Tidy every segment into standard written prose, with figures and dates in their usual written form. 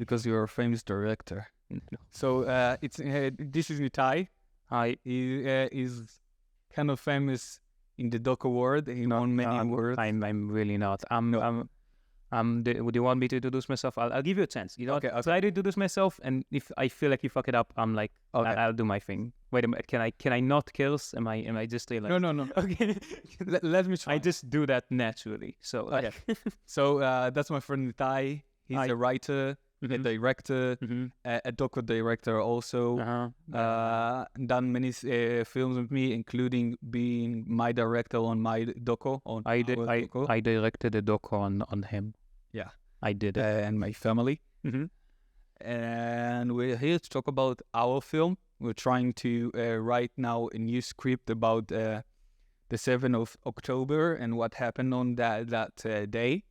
because you're a famous director. So this is Nitai. He is kind of famous in the doco world. He won many awards. I'm really not. Would you want me to introduce myself? I'll give you a chance. You know, Okay. try to introduce myself, and if I feel like you fuck it up, I'm like, Okay. I'll do my thing. Wait a minute, can I not curse? Am I just like No. Okay, Let me try. I just do that naturally. So Okay. So that's my friend Nitai. He's a writer, a director, a doco director also. Done many films with me, including being my director on my doco. I directed a doco on him. Yeah, I did it. And my family. And we're here to talk about our film. We're trying to write now a new script about the 7th of October and what happened on that day.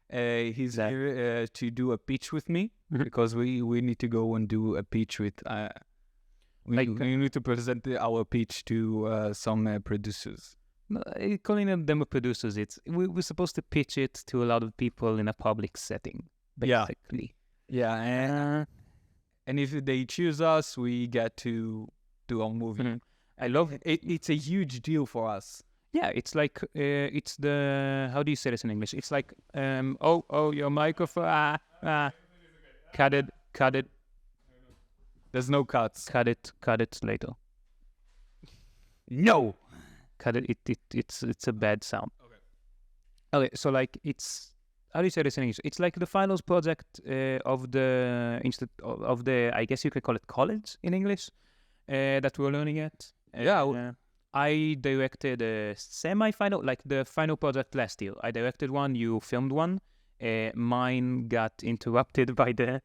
He's here to do a pitch with me because we need to go and do a pitch with. We need to present our pitch to some producers. Calling them producers, we're supposed to pitch it to a lot of people in a public setting, basically. Yeah, and if they choose us, we get to do our movie. I love it. It's a huge deal for us. Yeah, it's like it's the, how do you say this in English? It's like your microphone. Cut it. There's no cuts. Cut it later. No. Cut it. It's a bad sound. Okay, so like it's, how do you say this in English? It's like the finals project of the I guess you could call it college in English that we're learning at. I directed a semi-final, like the final project last year. I directed one, you filmed one. Mine got interrupted by the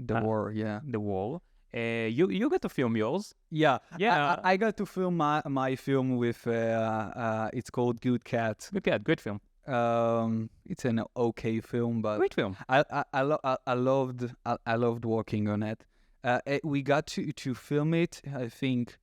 war. Yeah, the war. You got to film yours. Yeah. I got to film my film with it's called Good Cat. Good film. It's an okay film, but great film. I loved working on it. We got to film it, I think,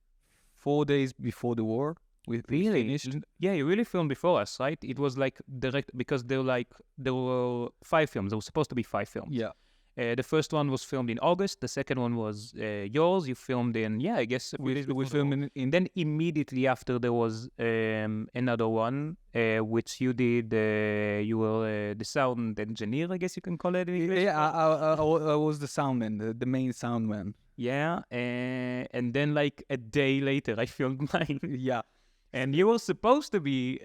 4 days before the war. We finished. Yeah, you really filmed before us, right? It was like direct, because there were 5 films. There was supposed to be 5 films. Yeah. The first one was filmed in August. The second one was yours. You filmed in, I guess we filmed in. Then immediately after there was another one, which you did. You were the sound engineer, I guess you can call it in English. Yeah, I was the soundman, the main soundman. Yeah, and then like a day later, I filmed mine. Yeah. And you were supposed to be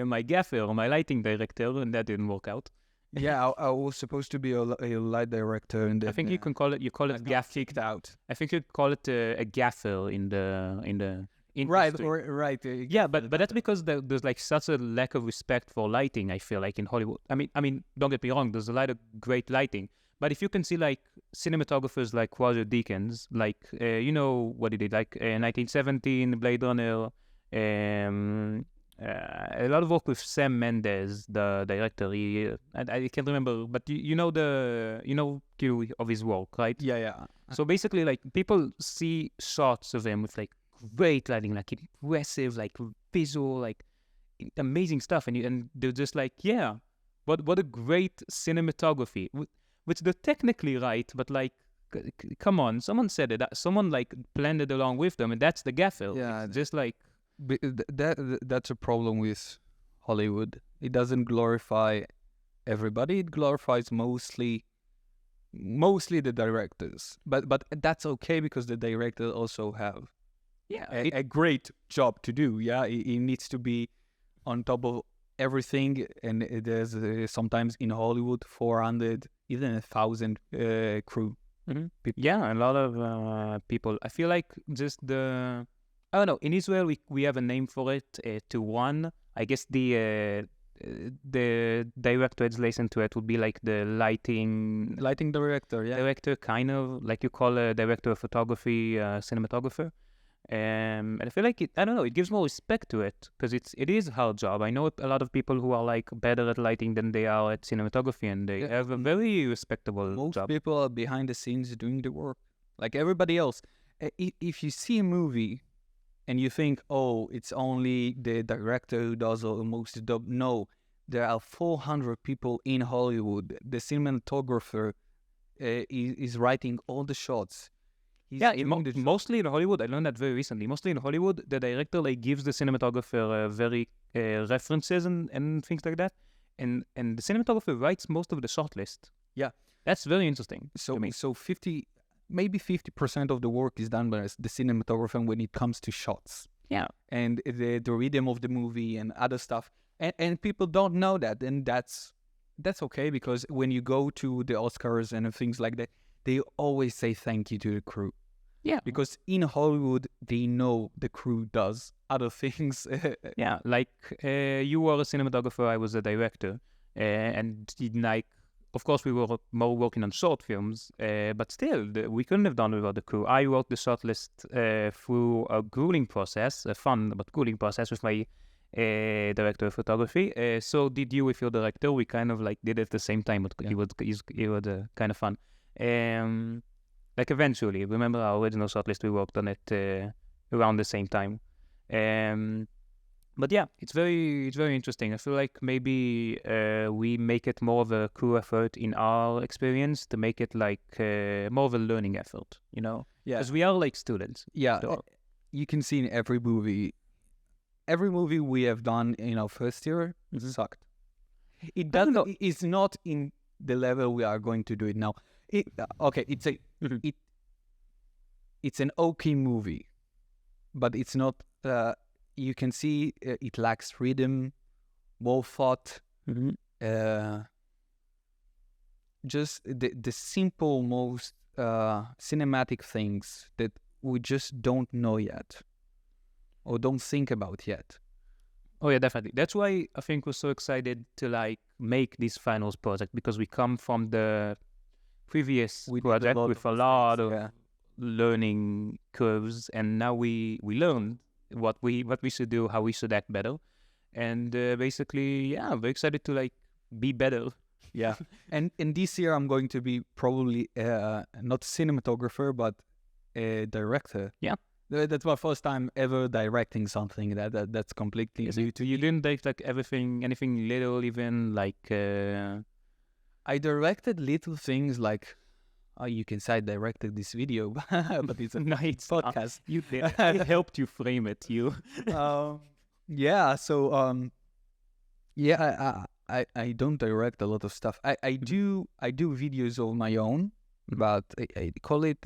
my gaffer, my lighting director, and that didn't work out. Yeah, I was supposed to be a light director, and I think you can call it. You call it gaff. Kicked out. I think you call it a gaffer in the industry. Right. Yeah, but that's because there's like such a lack of respect for lighting. I feel like in Hollywood. I mean, don't get me wrong. There's a lot of great lighting, but if you can see like cinematographers like Roger Deakins, like you know what he did, like 1917, Blade Runner. A lot of work with Sam Mendes, the director. I can't remember, but you know of his work, right? Yeah. So basically, like people see shots of him with like great lighting, like impressive, like visual, like amazing stuff, and they're just like, yeah, what a great cinematography, which they're technically right, but like, come on, someone said it, someone like planned it along with them, and that's the gaffer. Yeah, it's just like. That's a problem with Hollywood. It doesn't glorify everybody. It glorifies mostly the directors. But that's okay, because the directors also have a great job to do. Yeah, it needs to be on top of everything. And there's sometimes in Hollywood 400, even 1,000 crew. Yeah, a lot of people. I feel like just I don't know. In Israel, we have a name for it. To one, I guess the direct translation to it would be like the lighting director. Yeah, director, kind of like you call a director of photography, cinematographer. And I feel like I don't know. It gives more respect to it, because it is a hard job. I know a lot of people who are like better at lighting than they are at cinematography, and they have a very respectable Most job. people are behind the scenes doing the work, like everybody else. If you see a movie and you think, oh, it's only the director who does most of the job. No, there are 400 people in Hollywood. The cinematographer is writing all the shots. He's doing the mostly in Hollywood. I learned that very recently. Mostly in Hollywood, the director like gives the cinematographer very references and things like that, and the cinematographer writes most of the shot list. Yeah. That's very interesting So to me. so 50% of the work is done by the cinematographer when it comes to shots. Yeah. And the rhythm of the movie and other stuff. And people don't know that, and that's okay, because when you go to the Oscars and things like that, they always say thank you to the crew. Yeah. Because in Hollywood, they know the crew does other things. Yeah, like you were a cinematographer, I was a director, and like, of course, we were more working on short films, but still, we couldn't have done without the crew. I wrote the short list through a grueling process, a fun but grueling process with my director of photography. So did you with your director? We kind of like did it at the same time, but he was kind of fun. Like eventually, remember our original shortlist? We worked on it around the same time. But yeah, it's very interesting. I feel like maybe we make it more of a crew effort in our experience to make it like more of a learning effort, you know? Yeah. Because we are like students. Yeah, So, you can see in every movie we have done in our first year sucked. It doesn't. It's not in the level we are going to do it now. It's it's an okay movie, but it's not. You can see it lacks rhythm, well thought. Just the simple, most cinematic things that we just don't know yet, or don't think about yet. Oh yeah, definitely. That's why I think we're so excited to like make this finals project, because we come from the previous project with a lot of learning curves, and now we learned what we should do, how we should act better, and basically, yeah, we're excited to like be better. Yeah, and this year I'm going to be probably not cinematographer but a director. Yeah. That's my first time ever directing something that's completely new to you. Didn't direct like anything little, even like. I directed little things like, you can say I directed this video, but it's a nice podcast. You did. I helped you frame it. You. Yeah. So yeah, I don't direct a lot of stuff. I do videos of my own, but I call it.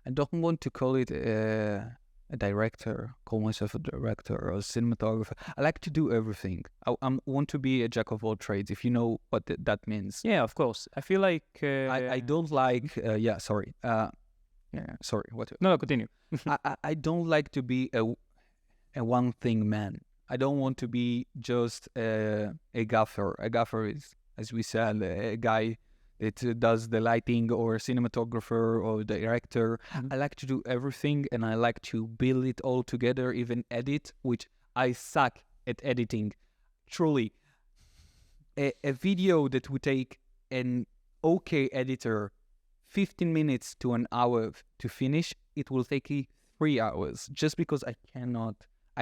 I don't want to call it a director, call myself a director or a cinematographer. I like to do everything. I want to be a jack of all trades, if you know what that means. Yeah, of course. I feel like... I don't like... yeah, sorry. Sorry, what? No, continue. I don't like to be a one-thing man. I don't want to be just a gaffer. A gaffer is, as we said, a guy that does the lighting, or cinematographer or director. I like to do everything, and I like to build it all together, even edit, which I suck at editing. Truly. A video that would take an okay editor 15 minutes to an hour to finish, it will take me 3 hours, just because I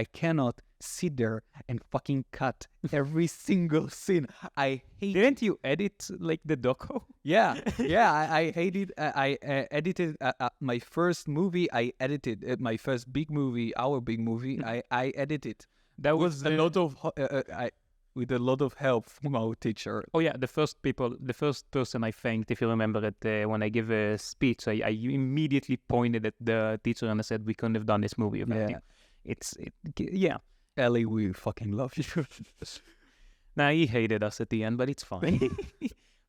cannot sit there and fucking cut every single scene. I hate. Didn't you edit like the doco? Yeah. I hate it. I edited my first movie. I edited my first big movie, our big movie. I edited. That was a lot of with a lot of help from our teacher. Oh yeah, the first person I thanked, if you remember it, when I gave a speech, I immediately pointed at the teacher and I said, we couldn't have done this movie without you. Yeah. Ellie, we fucking love you. Nah, he hated us at the end, but it's fine.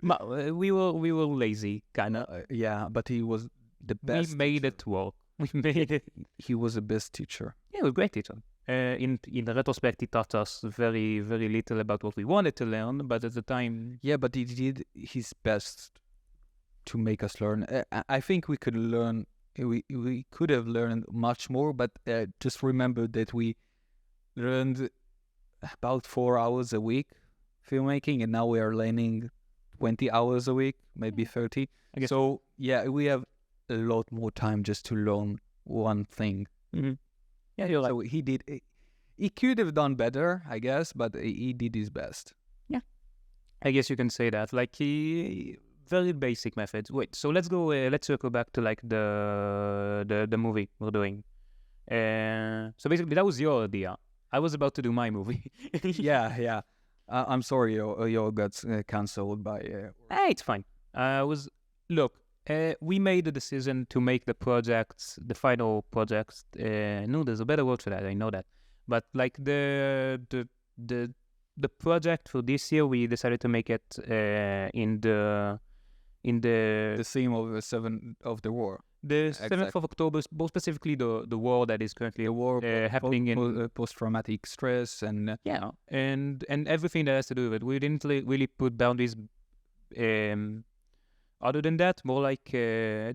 we were lazy, kind of. Yeah, but he was the best. We made it work. We made it. He was the best teacher. Yeah, he was a great teacher. In retrospect, he taught us very, very little about what we wanted to learn, but at the time... Yeah, but he did his best to make us learn. I think we could learn... We could have learned much more, but just remember that we learned about 4 hours a week filmmaking, and now we are learning 20 hours a week, maybe 30. So yeah, we have a lot more time just to learn one thing. Mm-hmm. Yeah, you're right. So he did. He could have done better, I guess, but he did his best. I guess you can say that. Like he very basic methods. Wait, so let's go. Let's circle back to like the movie we're doing. So basically, that was your idea. I was about to do my movie. Yeah. I'm sorry, your got cancelled by. Hey, it's fine. Look. We made the decision to make the final projects. No, there's a better word for that. I know that, but like the project for this year, we decided to make it in the theme of the 7th of the war. The 7th of October, more specifically the war that is currently happening in post-traumatic stress and and everything that has to do with it. We didn't really put boundaries. Other than that, more like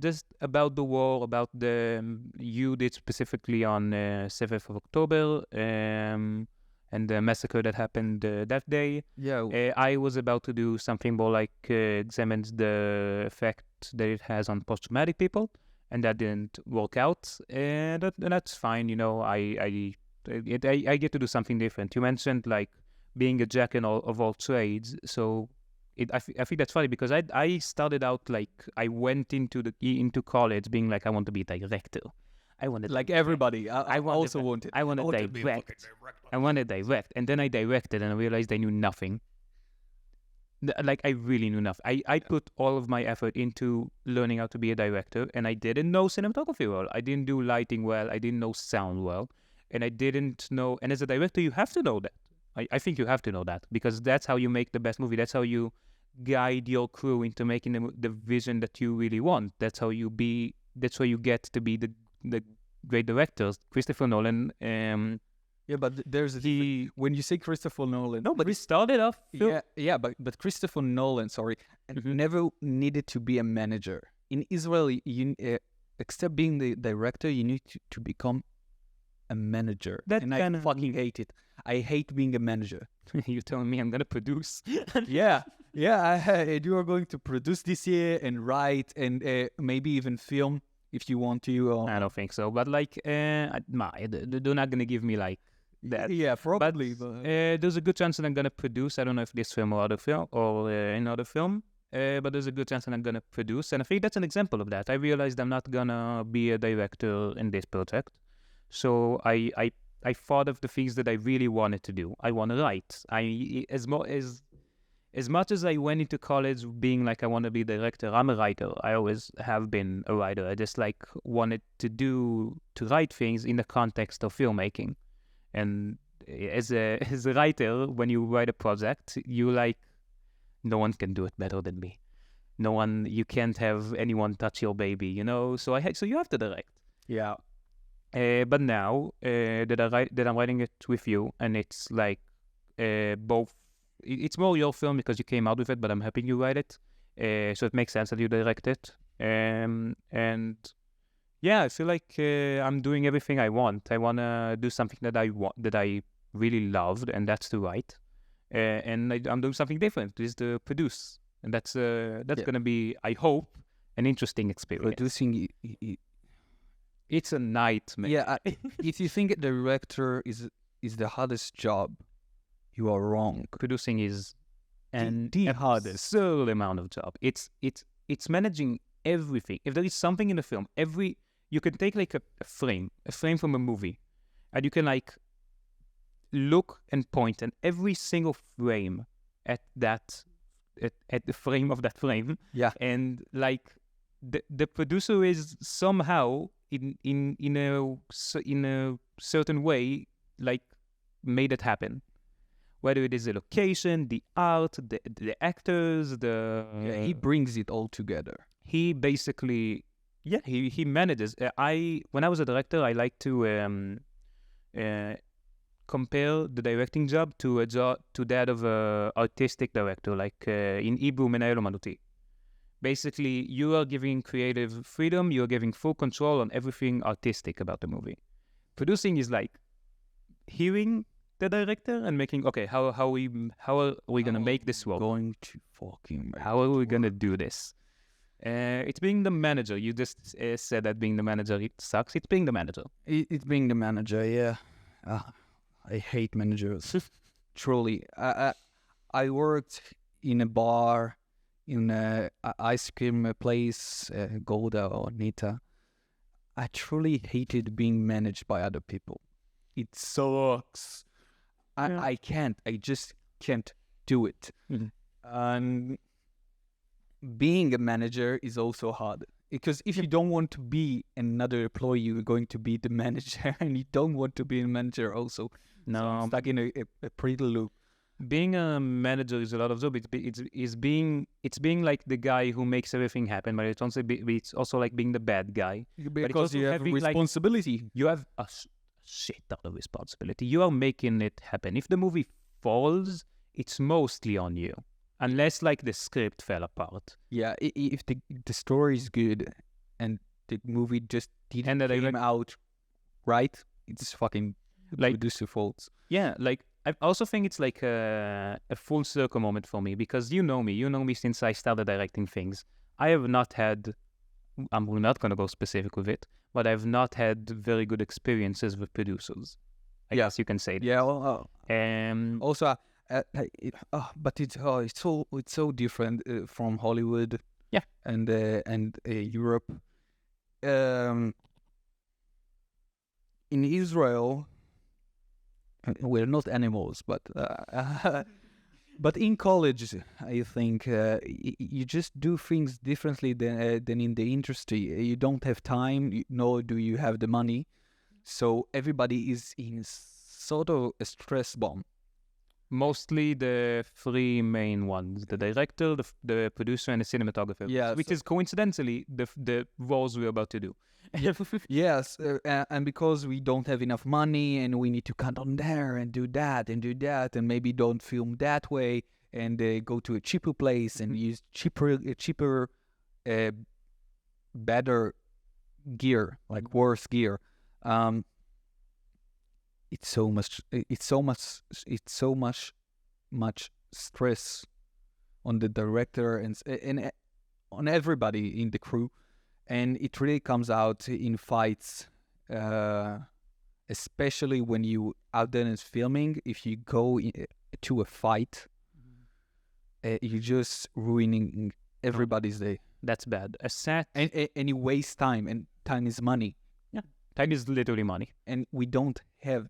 just about the war, about you did specifically on 7th of October and the massacre that happened that day. Yeah. I was about to do something more like examines the effect that it has on post-traumatic people, and that didn't work out. And that's fine, you know. I get to do something different. You mentioned like being a jack of all trades, so I think that's funny because I started out like I went into college being like I want to be a director. I wanted like everybody. I also wanted. I wanted to direct. I wanted to direct, and then I directed, and I realized I knew nothing. Like I really knew nothing. I put all of my effort into learning how to be a director, and I didn't know cinematography well. I didn't do lighting well. I didn't know sound well, and I didn't know. And as a director, you have to know that. I think you have to know that because that's how you make the best movie. That's how you guide your crew into making the vision that you really want. That's how you get to be the great directors. Christopher Nolan. Yeah, but there's when you say Christopher Nolan. No, but he started off. Yeah, but Christopher Nolan, never needed to be a manager. In Israel, except being the director, you need to become a manager. I fucking hate it. I hate being a manager. You're telling me I'm gonna produce? Yeah. You are going to produce this year and write and maybe even film if you want to. I don't think so. But like, they're not gonna give me like that. Yeah, probably. But there's a good chance that I'm gonna produce. I don't know if this film or other film or another film. But there's a good chance that I'm gonna produce, and I think that's an example of that. I realized I'm not gonna be a director in this project, so I thought of the things that I really wanted to do. I want to write. As much as I went into college being like I want to be a director, I'm a writer. I always have been a writer. I just like wanted to write things in the context of filmmaking. And as a writer, when you write a project, you like, no one can do it better than me. You can't have anyone touch your baby, you know. So you have to direct. Yeah. But now that I'm writing it with you, and it's like both. It's more your film because you came out with it, but I'm helping you write it. So it makes sense that you direct it. And yeah, I feel like I'm doing everything I want. I want to do something that I really loved, and that's to write. And I'm doing something different, is to produce. And that's going to be, I hope, an interesting experience. Producing, it's a nightmare. Yeah, if you think a director is the hardest job, you are wrong. Producing is the hardest amount of job. It's managing everything. If there is something in the film, you can take like a frame from a movie, and you can like look and point at every single frame at the frame of that frame. Yeah, and like the producer is somehow in a certain way like made it happen. Whether it is the location, the art, the actors, he brings it all together. He basically, he manages. When I was a director, I like to compare the directing job to that of a artistic director, like in Hebrew, menayel omanuti. Basically, you are giving creative freedom. You are giving full control on everything artistic about the movie. Producing is like hearing the director and making, okay, how are we gonna make this work? How are we gonna do this? It's being the manager. You just said that being the manager, it sucks. It's being the manager. It's being the manager, yeah. I hate managers. Truly, I worked in a bar, in a ice cream place, Golda or Nita. I truly hated being managed by other people. It sucks. Yeah. I can't. I just can't do it. Mhm. And being a manager is also hard. Because if you don't want to be another employee, you're going to be the manager, and you don't want to be a manager also. So No, I'm stuck in a pretty loop. being a manager is a lot of job. It's being like the guy who makes everything happen, but it's also like being the bad guy. Because also you have having, like, responsibility. You have a shit ton of responsibility. You are making it happen. If the movie falls, it's mostly on you, unless like the script fell apart. Yeah, if the story is good and the movie just didn't And that I came out right, it's fucking Like- producer fault. Yeah, like I also think it's like a full circle moment for me, because you know me since I started directing things. I have not had, I'm not going to go specific with it, but I've not had very good experiences with producers. I Yeah. guess you can say that. Yeah, well, Also, but it's so different from Hollywood. Yeah. and Europe. In Israel, we're not animals, but but in college, I think you just do things differently than in the industry. You don't have time, nor do you have the money, so everybody is in sort of a stress bomb. mostly the three main ones: the director, the producer, and the cinematographer. Yeah, which so- is coincidentally the roles we're about to do. Yes, and because we don't have enough money, and we need to cut on there and do that, and maybe don't film that way, and go to a cheaper place and use cheaper, better gear, like worse gear. It's so much stress on the director and on everybody in the crew. And it really comes out in fights, especially when you out there and filming. If you go to a fight, you're just ruining everybody's day, That's bad. A set. and you waste time, and time is money, Time is literally money. and we don't have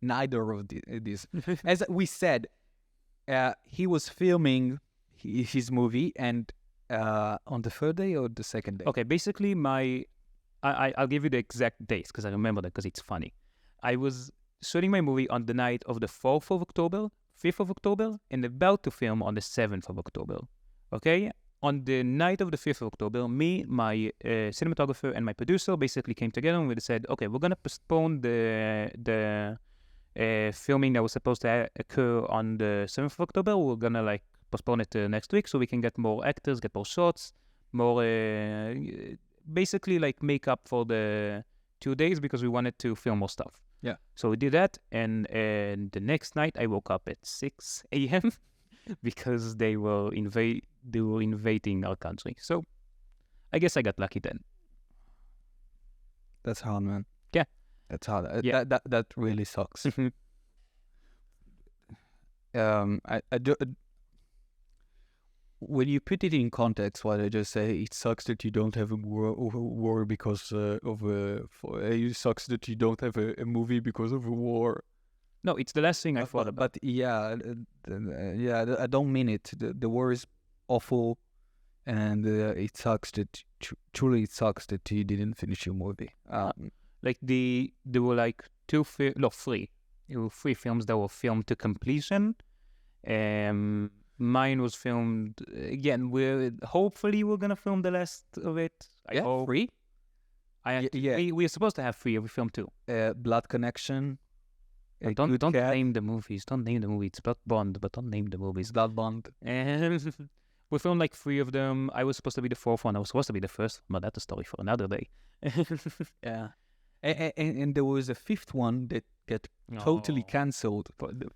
neither of these. As we said, he was filming his movie, and on the third day or the second day. Okay, basically, I'll give you the exact dates because I remember that because it's funny. I was shooting my movie on the night of the 4th of October, 5th of October, and about to film on the 7th of October. Okay? On the night of the 5th of October, me, my cinematographer, and my producer basically came together and we said, okay, we're going to postpone the filming that was supposed to occur on the 7th of October. We're going to like postpone it to next week so we can get more actors, get more shots, more basically like make up for the 2 days because we wanted to film more stuff. Yeah. So we did that, and the next night I woke up at 6 a.m. because they were invading our country. So I guess I got lucky then. That's hard, man. Yeah. That's hard. Yeah. That really sucks. I do. When you put it in context, what I just say, it sucks that you don't have a war because of it sucks that you don't have a movie because of a war. No, it's the last thing I thought about. But yeah, I don't mean it. The war is awful, and it sucks that truly it sucks that you didn't finish your movie. Like there were like three. There were 3 films that were filmed to completion. Mine was filmed again. Hopefully we're gonna film the rest of it. I hope. 3. We're supposed to have 3. We filmed 2. Blood Connection. Don't name the movies. Don't name the movie. It's Blood Bond, but don't name the movies. Blood Bond. And we filmed like 3 of them. I was supposed to be the 4th one. I was supposed to be the first, but that's a story for another day. Yeah. And there was a 5th one that got totally cancelled.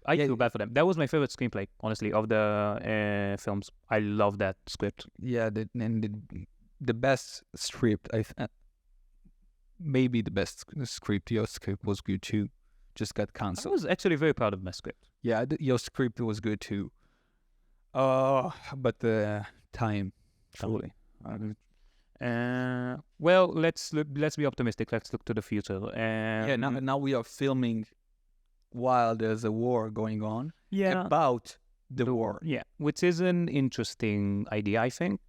I feel bad for them. That was my favorite screenplay, honestly, of the films. I love that script. Yeah, the best script. Maybe the best script. Your script was good too. just got I cancelled. was actually very proud of my script. Yeah, your script was good too. But the time, surely. Well, let's be optimistic. Let's look to the future. Yeah, now we are filming while there's a war going on. Yeah, About the war. yeah, which is an interesting idea, I think.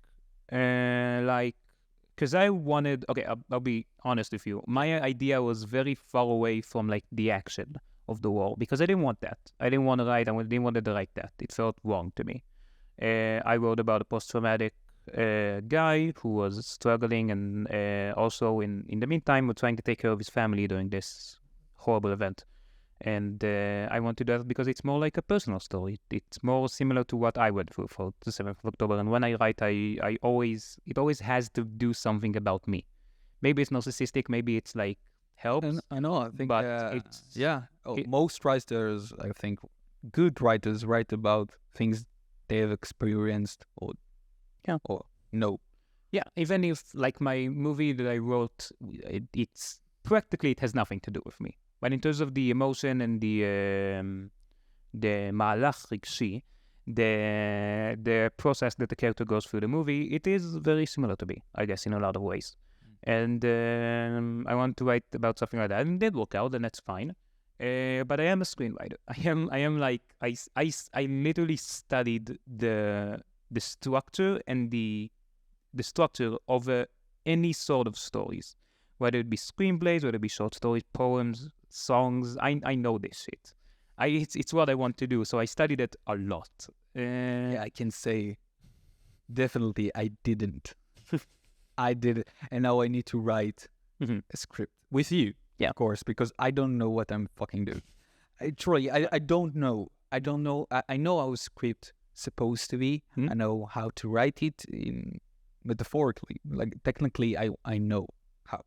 Because I wanted. Okay, I'll be honest with you. My idea was very far away from like the action of the war because I didn't want that. I didn't want to write. I didn't want to write that. It felt wrong to me. I wrote about a post-traumatic guy who was struggling and also in the meantime was trying to take care of his family during this horrible event. And I want to do that because it's more like a personal story. It's more similar to what I went through for the 7th of October. And when I write, it always has to do something about me. Maybe it's narcissistic. Maybe it's like helps. I know. I think, but most writers, I think, good writers write about things they have experienced or no. Yeah, even if like my movie that I wrote, it's practically it has nothing to do with me. But in terms of the emotion and the מהלך רגשי, the process that the character goes through the movie, it is very similar to me, I guess, in a lot of ways. And I want to write about something like that, and it did work out, and that's fine. But I am a screenwriter. I am like I literally studied the structure and the structure of any sort of stories, whether it be screenplays, whether it be short stories, poems, songs. I know this shit. It's what I want to do, so I studied it a lot. Yeah, I can say definitely I didn't. I did it, and now I need to write a script with you, of course, because I don't know what I'm fucking doing. I don't know. I don't know. I know how a script supposed to be. I know how to write it in metaphorically. Like technically, I know how,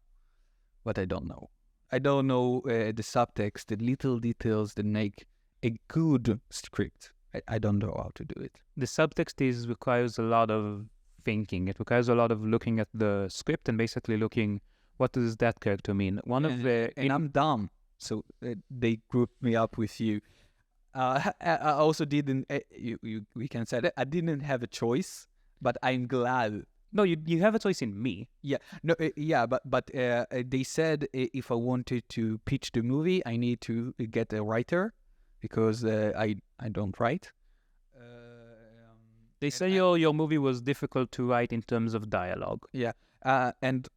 but I don't know. I don't know the subtext, the little details that make a good script. I don't know how to do it. The subtext requires a lot of thinking. It requires a lot of looking at the script and basically looking, what does that character mean? I'm dumb, so they grouped me up with you. I also didn't. We can say that I didn't have a choice, but I'm glad. No, you have a choice in me. Yeah, no, but they said if I wanted to pitch the movie, I need to get a writer because I don't write. They say your movie was difficult to write in terms of dialogue. Yeah, and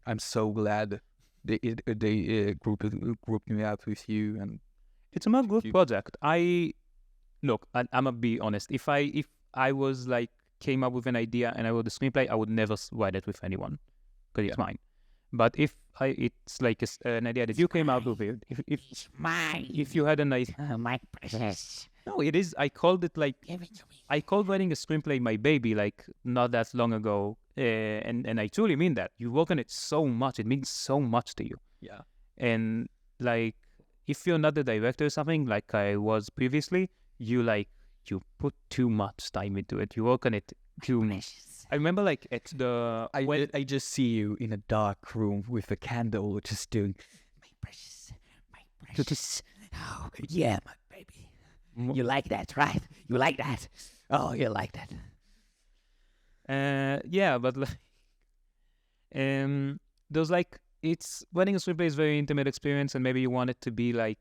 I'm so glad they grouped me up with you, and it's a more good project. I'm gonna be honest. If I was like came up with an idea and I wrote the screenplay, I would never write it with anyone because it's mine. But if it's like an idea that you came up with it, if mine, if you had an idea, my precious. No, it is. I called it like I called writing a screenplay my baby, like not that long ago, and I truly mean that. You work on it so much; it means so much to you. Yeah. And like, if you're not the director or something, like I was previously, you put too much time into it. You work on it too much. I remember like at the I just see you in a dark room with a candle, just doing my precious. Oh yeah, my baby. You like that, right? You like that? Oh, you like that? Yeah, but like, there's like it's writing a screenplay is a very intimate experience, and maybe you want it to be like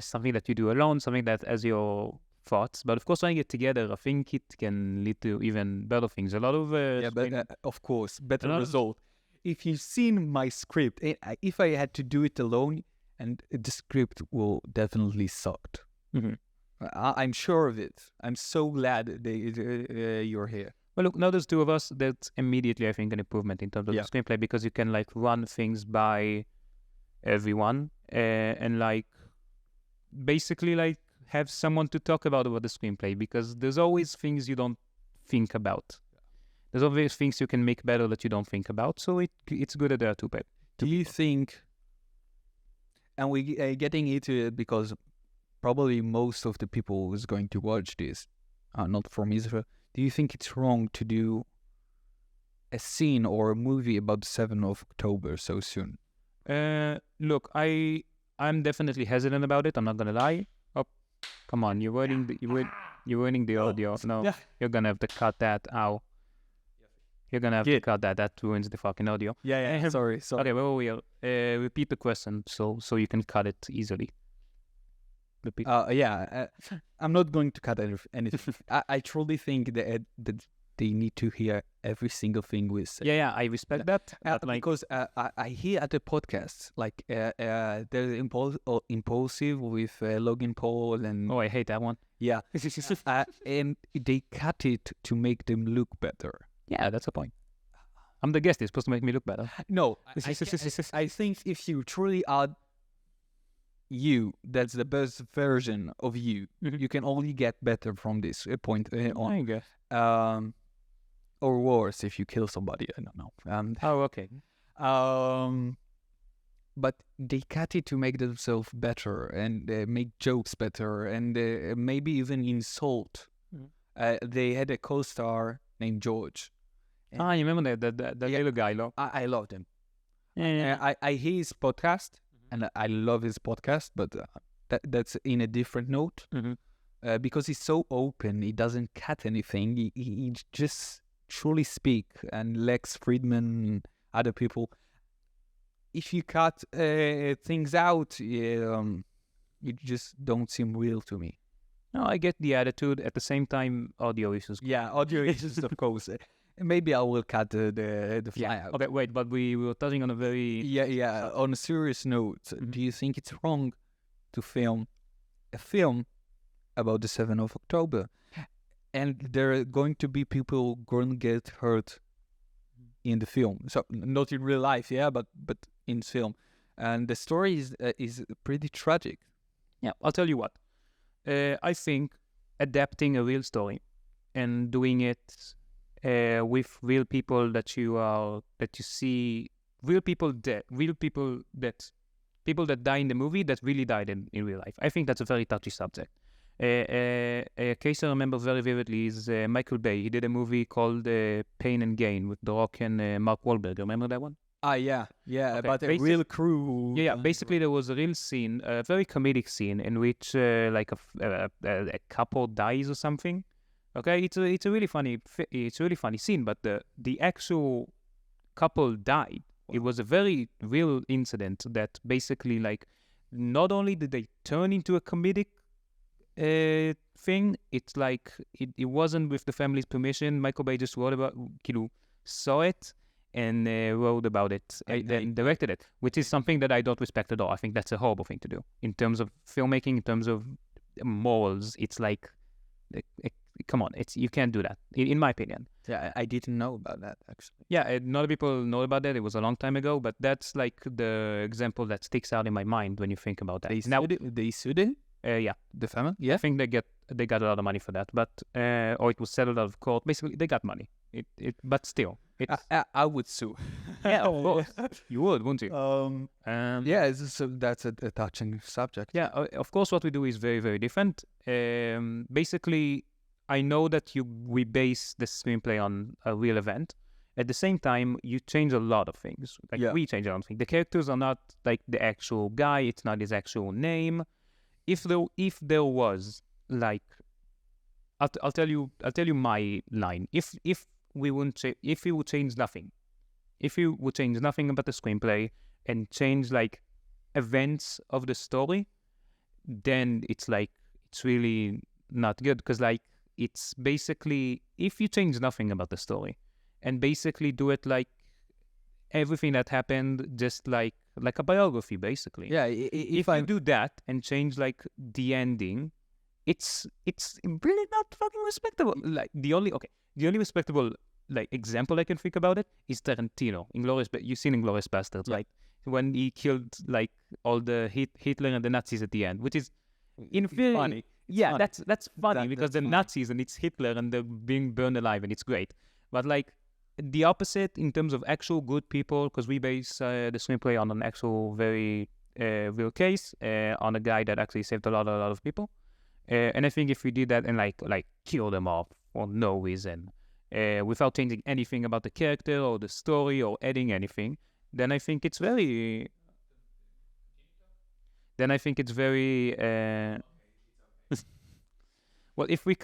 something that you do alone, something that as your thoughts. But of course, writing it together, I think it can lead to even better things. A lot of of course, better result. If you've seen my script, if I had to do it alone, and the script will definitely sucked. Mm-hmm. I'm sure of it. I'm so glad you're here. Well, look, now there's two of us. That's immediately, I think, an improvement in terms of the screenplay because you can like run things by everyone and like basically like have someone to talk about the screenplay because there's always things you don't think about. There's always things you can make better that you don't think about. So it's good that there are two people. Do you think? And we getting into it because probably most of the people who's going to watch this are not from Israel. Do you think it's wrong to do a scene or a movie about the 7th of October so soon? Look, I I'm definitely hesitant about it. I'm not gonna lie. Oh, come on, you're ruining the audio. No, Yeah. you're gonna have to cut that out. You're gonna have to cut that. That ruins the fucking audio. Yeah. Sorry. Okay, well, we'll repeat the question so you can cut it easily. Repeat. I'm not going to cut anything. I truly think that they need to hear every single thing we say. Yeah, I respect that. But like, Because I hear at the podcasts like they're impulsive with Logan Paul and oh, I hate that one. yeah, and they cut it to make them look better. Yeah, that's the point. I'm the guest. It's supposed to make me look better. No, I think if you truly are you, that's the best version of you. Mhm. You can only get better from this point on. I guess. Or worse if you kill somebody. I don't know. Oh, okay. But they cut it to make themselves better and make jokes better and maybe even insult. They had a co-star named George. Ah, you remember that little guy, no? I loved him. Yeah. I hear his podcast and I love his podcast, but that's in a different note because he's so open. He doesn't cut anything. He just truly speak, and Lex Friedman, other people. If you cut things out, it just don't seem real to me. No, I get the attitude. At the same time, audio issues. Yeah, audio issues, of course. Maybe I will cut the fly out. Okay, wait, but we were touching on a very... Yeah. On a serious note, do you think it's wrong to film a film about the 7th of October? And there are going to be people going to get hurt in the film. So not in real life, yeah, but in film. And the story is pretty tragic. Yeah, I'll tell you what. I think adapting a real story and doing it with real people that you see, people that die in the movie that really died in real life. I think that's a very touchy subject. A case I remember very vividly is Michael Bay. He did a movie called Pain and Gain with The Rock and Mark Wahlberg. Remember that one? Yeah, Okay, about a real crew. Yeah, basically there was a real scene, a very comedic scene in which like a couple dies or something. Okay, it's a really funny scene, but the actual couple died. It was a very real incident that basically, like, not only did they turn into a comedic thing, it's like it wasn't with the family's permission. Michael Bay just saw it and wrote about it and directed it, which is something that I don't respect at all. I think that's a horrible thing to do in terms of filmmaking, in terms of morals. It's like come on, you can't do that, in my opinion. Yeah, I didn't know about that, actually. Yeah, a lot of people know about that. It was a long time ago, but that's like the example that sticks out in my mind when you think about that. They sued it? Yeah. The family? I think they got a lot of money for that, but or it was settled out of court. Basically, they got money. But still, it's... I would sue. Yeah, of course. You would, wouldn't you? Yeah, that's a touching subject. Yeah, of course, what we do is very, very different. Basically, I know that we base the screenplay on a real event. At the same time, you change a lot of things. We change a lot of things. The characters are not like the actual guy. It's not his actual name. If there was, like, I'll tell you my line. If we would change nothing, if you would change nothing about the screenplay and change like events of the story, then it's really not good, because like it's basically, if you change nothing about the story and basically do it like everything that happened, just like a biography, basically. Yeah, if I do that and change like the ending, it's really not fucking respectable. Like the only respectable like example I can think about it is Tarantino. You've seen Inglourious Basterds, right? When he killed like all the Hitler and the Nazis at the end, which is funny. Yeah, funny. That's funny because the Nazis and it's Hitler and they're being burned alive and it's great. But like the opposite in terms of actual good people, because we base the screenplay on an actual very real case on a guy that actually saved a lot of people. And I think if we did that and like kill them off for no reason, without changing anything about the character or the story or adding anything, then I think it's very... then I think it's very. Well, if we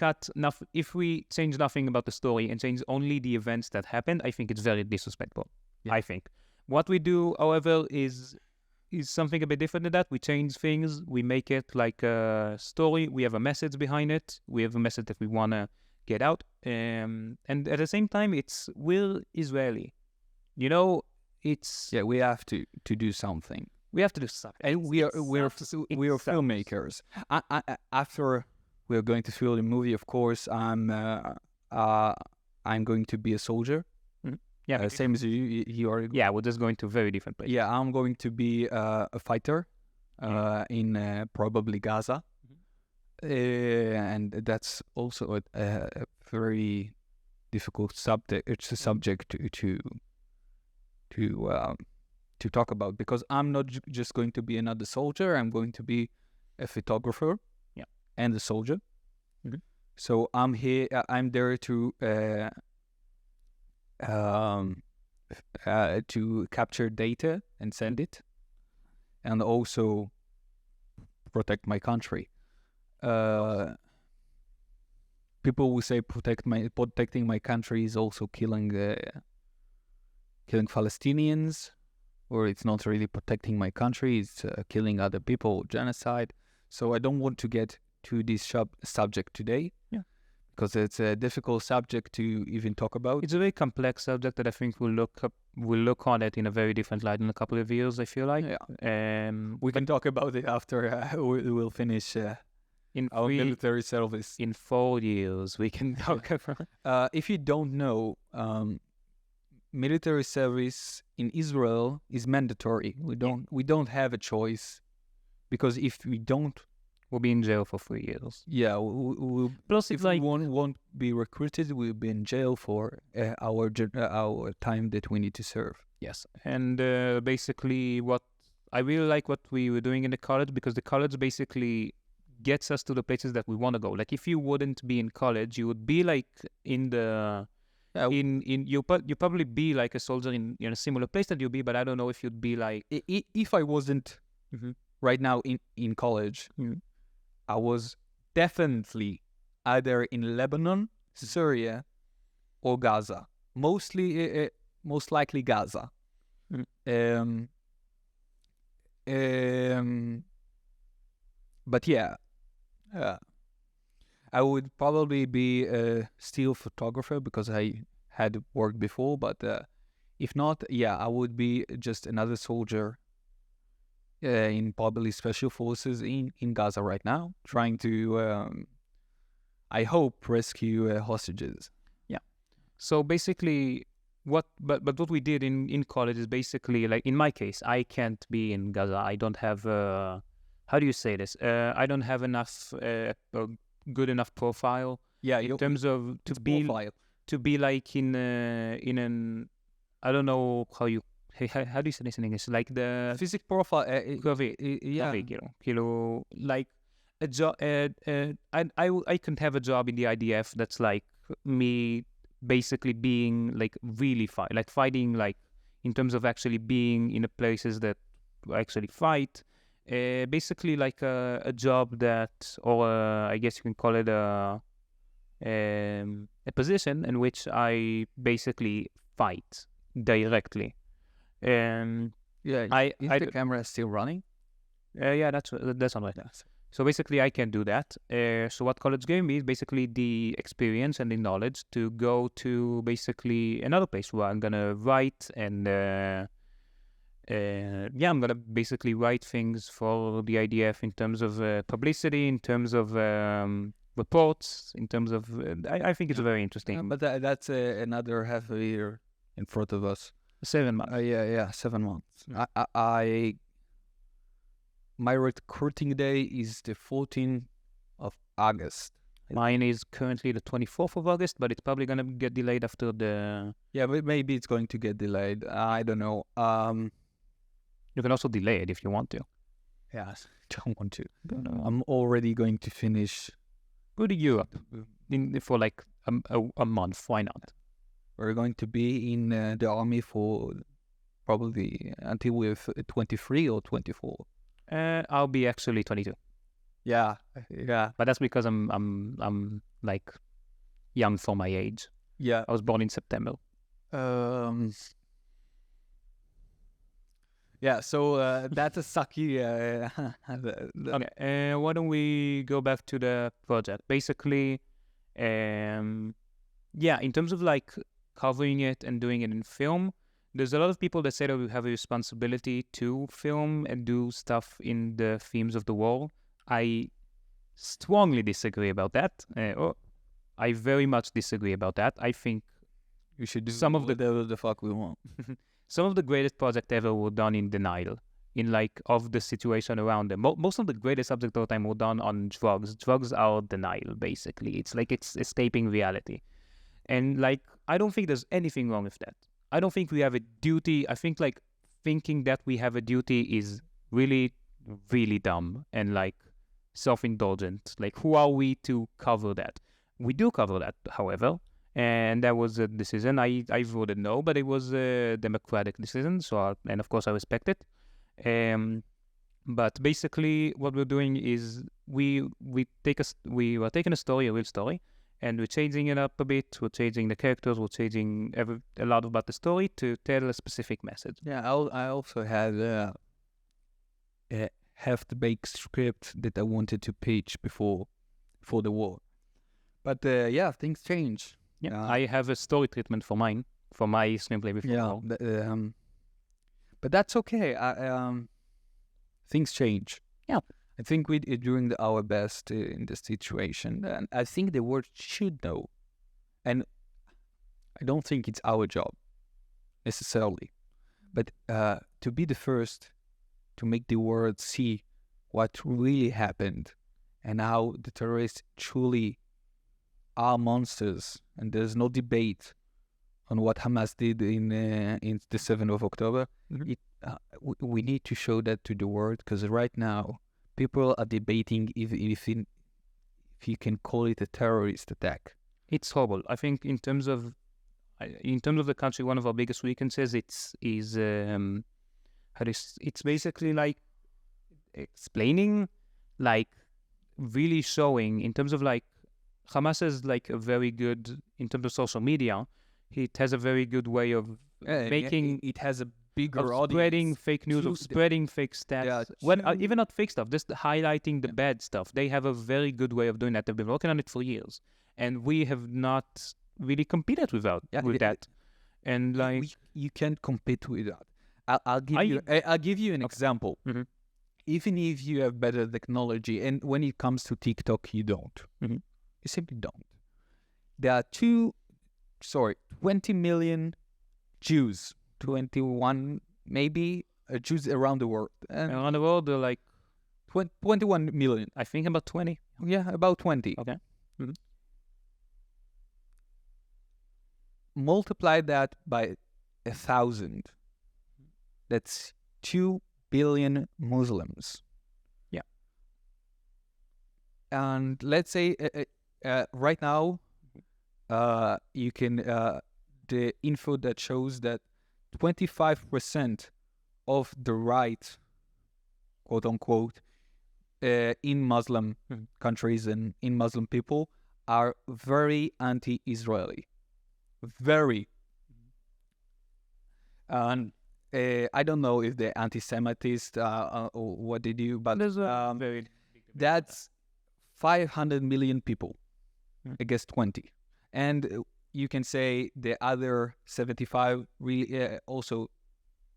change nothing about the story and change only the events that happened, I think it's very disrespectful. Yeah. I think what we do, however, is something a bit different than that. We change things. We make it like a story. We have a message behind it. We have a message that we wanna get out. And at the same time, we're Israeli. You know, it's Yeah, we have to do something. we have to do something. And we're filmmakers. After we're going to film the movie, of course, I'm going to be a soldier. Yeah, Same as you. You are. yeah, we're just going to very different places. Yeah, I'm going to be a fighter in probably Gaza, and that's also a very difficult subject. It's a subject to talk about, because I'm not just going to be another soldier. I'm going to be a photographer, and a soldier. So I'm here. I'm there to capture data and send it, and also protect my country. People will say protecting my country is also killing Palestinians, or it's not really protecting my country. It's killing other people, genocide. So I don't want to get to this subject today. Because it's a difficult subject to even talk about. It's a very complex subject that I think we'll look on it in a very different light in a couple of years, I feel like. We can talk about it after we'll finish our military service. In 4 years, we can talk about if you don't know, military service in Israel is mandatory. We don't have a choice, because if we don't, we'll be in jail for 3 years. Yeah, we'll, plus if it's like we won't be recruited, we'll be in jail for our time that we need to serve. Yes, and basically what I really like what we were doing in the college, because the college basically gets us to the places that we want to go. Like if you wouldn't be in college, you would be like in the you probably be like a soldier in a similar place that you'd be, but I don't know if you'd be like if I wasn't right now in college. I was definitely either in Lebanon, Syria, or Gaza. Most likely Gaza. But yeah, I would probably be a still photographer, because I had worked before. But if not, I would be just another soldier in probably special forces in Gaza right now, trying to, I hope, rescue hostages. Yeah. So basically, what we did in college is basically, like in my case, I can't be in Gaza. I don't have how do you say this? I don't have enough good enough profile. Yeah, in terms of to be like in an, I don't know how do you say this in English? Like the physical profile. Like a job. I can have a job in the IDF that's like me basically being like really fighting, like in terms of actually being in the places that actually fight. Basically like a job that, or I guess you can call it a position in which I basically fight directly. Is the camera still running? Yeah, that's all right. So basically, I can do that. So what college gave me is basically the experience and the knowledge to go to basically another place where I'm gonna write and I'm gonna basically write things for the IDF in terms of publicity, in terms of reports, in terms of. I think it's very interesting. But that's another half a year in front of us. 7 months. 7 months. My recruiting day is the 14th of August. Mine is currently the 24th of August, but it's probably gonna get delayed after the. Yeah, but maybe it's going to get delayed. I don't know. You can also delay it if you want to. Yes, don't want to. I'm already going to finish. Go to Europe for like a month. Why not? We're going to be in the army for probably until we're 23 or 24. I'll be actually 22, Yeah. but that's because I'm like young for my age. Yeah. I was born in September. Yeah, so that's a sucky. Okay, why don't we go back to the project? Basically, yeah, in terms of like covering it and doing it in film, there's a lot of people that say that we have a responsibility to film and do stuff in the themes of the war. I strongly disagree about that. I very much disagree about that. I think We should do some of the whatever the fuck we want. some of the greatest projects ever were done in denial, in like of the situation around them. Most of the greatest subjects of the time were done on drugs. Drugs are denial, basically. It's like it's escaping reality. And like, I don't think there's anything wrong with that. I don't think we have a duty. I think like thinking that we have a duty is really, really dumb and like self-indulgent. Like, who are we to cover that? We do cover that, however. And that was a decision. I voted no, but it was a democratic decision. And of course I respect it. But basically what we're doing is we were taking a story, a real story, and we're changing it up a bit. We're changing the characters. We're changing a lot about the story to tell a specific message. Yeah, I also had a half-baked script that I wanted to pitch before the war. But yeah, things change. Yeah, I have a story treatment for mine, for my screenplay before. Yeah, but that's okay. Things change. Yeah. I think we're doing our best in this situation, and I think the world should know. And I don't think it's our job necessarily, but to be the first to make the world see what really happened and how the terrorists truly are monsters, and there's no debate on what Hamas did in the 7th of October. Mm-hmm. We need to show that to the world, because right now people are debating if you can call it a terrorist attack. It's horrible. I think in terms of the country, one of our biggest weaknesses it's basically like explaining, like really showing in terms of like Hamas is like a very good in terms of social media. It has a very good way of making. It has a bigger of audience. spreading fake news, of spreading fake stats. Even not fake stuff, just highlighting the bad stuff. They have a very good way of doing that. They've been working on it for years, and we have not really competed with that. And like you can't compete with that. I'll give you an example. Mm-hmm. Even if you have better technology, and when it comes to TikTok, you don't. Mm-hmm. You simply don't. There are 20 million Jews. 21 maybe Jews around the world. And around the world, they're like 21 million. I think about 20. Yeah, about 20. Okay. Mm-hmm. Multiply that by 1,000. That's 2 billion Muslims. Yeah. And let's say right now, you can the info that shows that 25% of the right, quote unquote, in Muslim countries and in Muslim people are very anti-Israeli. Very. And I don't know if they're anti-Semitist or what they do, but very that's 500 million people against 20. And you can say the other 75 really also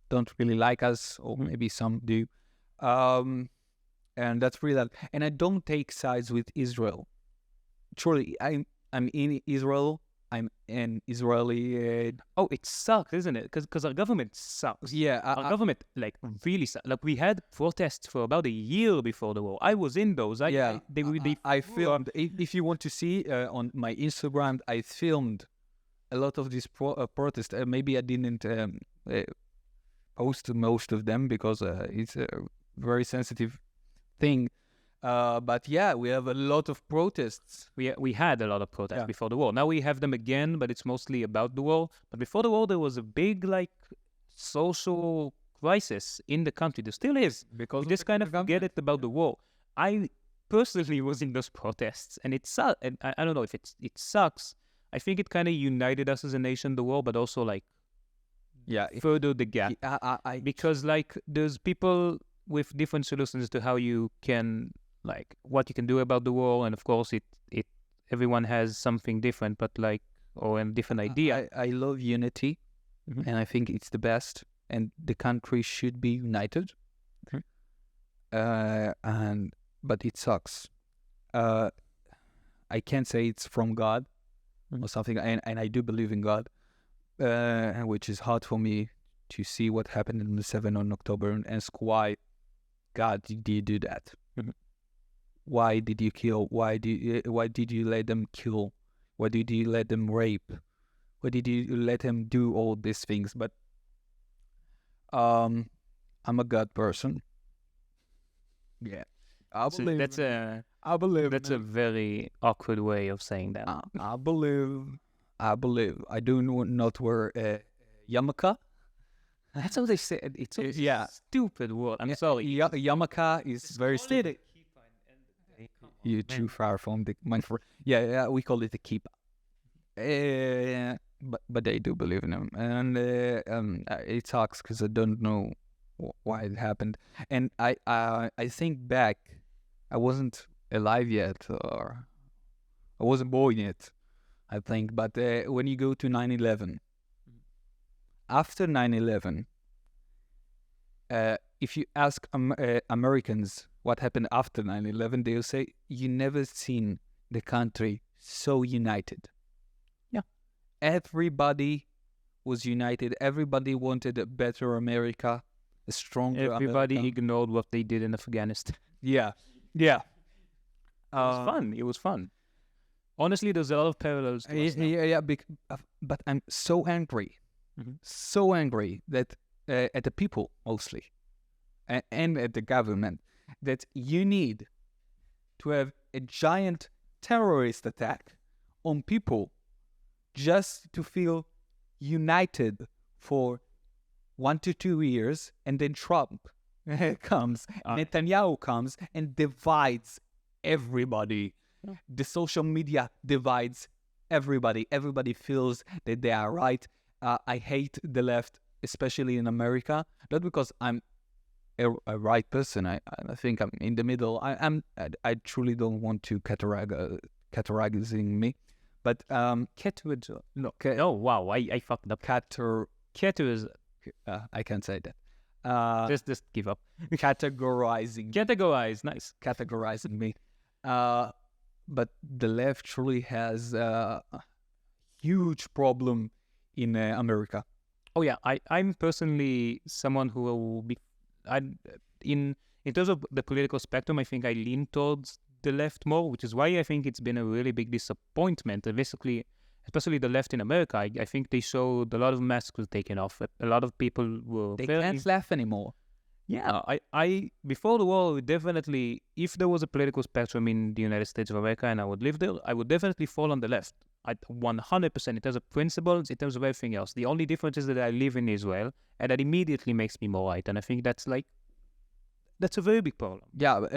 don't really like us, or maybe some do. And that's really that. And I don't take sides with Israel. Truly, I'm in Israel. I'm an Israeli. It sucks, isn't it? Because our government sucks. Yeah, our government like really sucks. Like we had protests for about a year before the war. I was in those. I filmed. If you want to see on my Instagram, I filmed a lot of these protests. Maybe I didn't post most of them because it's a very sensitive thing. But yeah, we have a lot of protests. We had a lot of protests before the war. Now we have them again, but it's mostly about the war. But before the war, there was a big like social crisis in the country. There still is. Because We just kind of forget it about the war. I personally was in those protests, and it sucks. And I don't know if it sucks. I think it kind of united us as a nation, the war, but also like further the gap. Because like there's people with different solutions to how you can like what you can do about the war, and of course it everyone has something different, but like or a different idea. I love unity, Mhm. and I think it's the best, and the country should be united. Okay. But it sucks. I can't say it's from God or something, and I do believe in God, which is hard for me to see what happened on the 7th of October and ask why, God, did you do that? Mhm. Why did you kill? Why did you let them kill? Why did you let them rape? Why did you let them do all these things? But I'm a God person. Yeah, I So believe. I believe. that's a very awkward way of saying that. I believe. I do not wear a yarmulke. That's how they say it. It's a Yeah. stupid word. I'm sorry. Yarmulke is very stupid. You're too far from the microphone. Yeah, we call it a keep. But they do believe in him, and it sucks because I don't know why it happened. And I think back, I wasn't alive yet, or I wasn't born yet, I think. But when you go to 9/11, after 9/11, if you ask Americans what happened after 9/11, they'll say you never seen the country so united. Yeah. Everybody was united. Everybody wanted a better America, a stronger Everybody America. ignored what they did in Afghanistan. Yeah. It was fun. It was fun. Honestly, there's a lot of parallels to us now. Yeah. But I'm so angry, Mhm. so angry that at the people mostly, and at the government, that you need to have a giant terrorist attack on people just to feel united for 1 to 2 years, and then Trump comes, Netanyahu comes and divides everybody. Yeah. The social media divides everybody. Everybody feels that they are right. I hate the left, especially in America, not because I'm a right person. I think I'm in the middle. I truly don't want to categorizing me, but Oh wow, I fucked up. Keter is I can't say that. just give up. Categorizing Nice. categorizing me. But the left truly has a huge problem in America. Oh yeah, I'm personally someone who will be, in terms of the political spectrum, I think I lean towards the left more, which is why I think it's been a really big disappointment. And basically, especially the left in America, I think they showed a lot of masks was taken off. A lot of people were They very, can't laugh anymore. yeah, I before the war, definitely, if there was a political spectrum in the United States of America and I would live there, I would definitely fall on the left. 100% in terms of principles, in terms of everything else. The only difference is that I live in Israel, and that immediately makes me more right. And I think that's a very big problem. Yeah, And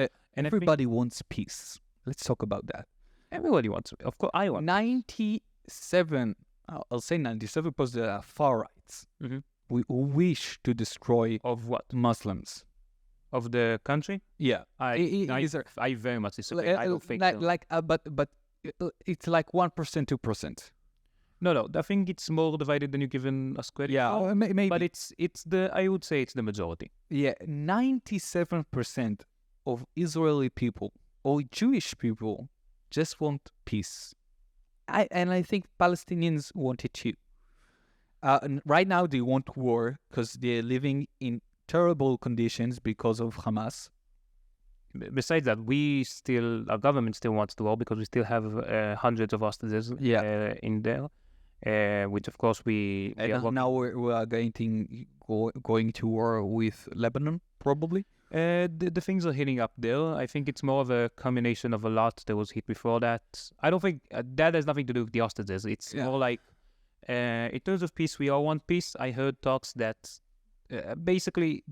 I think everybody wants peace. Let's talk about that. everybody wants it. Of course, I want. 97, I'll say 97% of the far rights Mhm. we wish to destroy Of what? Muslims. Of the country? Yeah, I very much disagree. I don't think so. but it's like 1%, 2%. No. I think it's more divided than you're giving us credit for. Maybe. But I would say it's the majority. Yeah, 97% of Israeli people or Jewish people just want peace. I think Palestinians want it too. And right now they want war because they're living in terrible conditions because of Hamas. Besides that, our government still wants the war because we still have hundreds of hostages in there, which of course we are And now we are going to war with Lebanon, probably. the things are heating up there. I think it's more of a combination of a lot that was hit before that. I don't think that has nothing to do with the hostages. It's more like, in terms of peace, we all want peace. I heard talks that basically